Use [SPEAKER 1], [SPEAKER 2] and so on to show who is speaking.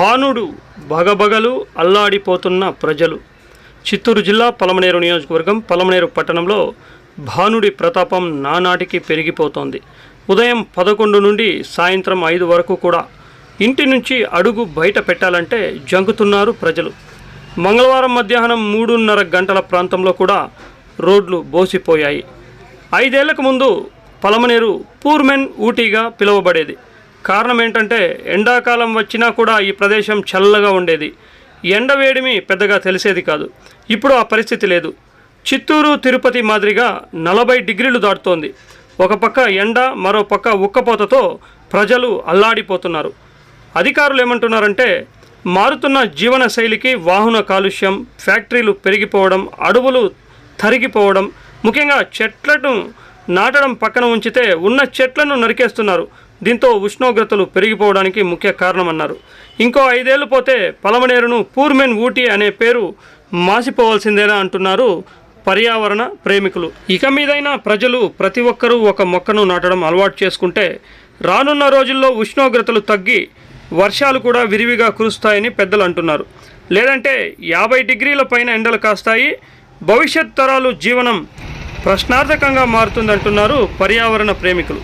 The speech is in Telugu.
[SPEAKER 1] భానుడు బగబగలు అల్లాడిపోతున్న ప్రజలు. చిత్తూరు జిల్లా పలమనేరు నియోజకవర్గం పలమనేరు పట్టణంలో భానుడి ప్రతాపం నానాటికి పెరిగిపోతోంది. ఉదయం 11 నుండి సాయంత్రం 5 వరకు కూడా ఇంటి నుంచి అడుగు బయట పెట్టాలంటే జంకుతున్నారు ప్రజలు. మంగళవారం మధ్యాహ్నం 3:30 గంటల ప్రాంతంలో కూడా రోడ్లు బోసిపోయాయి. 5 ఏళ్లకు ముందు పలమనేరు పూర్మెన్ ఊటీగా పిలువబడేది. కారణం ఏంటంటే ఎండాకాలం వచ్చినా కూడా ఈ ప్రదేశం చల్లగా ఉండేది. ఎండ వేడిమి పెద్దగా తెలిసేది కాదు. ఇప్పుడు ఆ పరిస్థితి లేదు. చిత్తూరు తిరుపతి మాదిరిగా 40 డిగ్రీలు దాటుతోంది. ఒక పక్క ఎండ, మరో పక్క ఉక్కపోతతో ప్రజలు అల్లాడిపోతున్నారు. అధికారులు ఏమంటున్నారంటే మారుతున్న జీవన శైలికి వాహన కాలుష్యం, ఫ్యాక్టరీలు పెరిగిపోవడం, అడవులు తరిగిపోవడం, ముఖ్యంగా చెట్లను నాటడం పక్కన ఉంచితే ఉన్న చెట్లను నరికేస్తున్నారు. దీంతో ఉష్ణోగ్రతలు పెరిగిపోవడానికి ముఖ్య కారణమన్నారు. ఇంకో 5 ఏళ్ళు పోతే పలమనేరును పూర్మెన్ ఊటీ అనే పేరు మాసిపోవాల్సిందేనా అంటున్నారు పర్యావరణ ప్రేమికులు. ఇక మీదైనా ప్రజలు ప్రతి ఒక్కరూ ఒక మొక్కను నాటడం అలవాటు చేసుకుంటే రానున్న రోజుల్లో ఉష్ణోగ్రతలు తగ్గి వర్షాలు కూడా విరివిగా కురుస్తాయని పెద్దలు అంటున్నారు. లేదంటే 50 డిగ్రీల పైన ఎండలు కాస్తాయి. భవిష్యత్ తరాలు జీవనం ప్రశ్నార్థకంగా మారుతుందంటున్నారు పర్యావరణ ప్రేమికులు.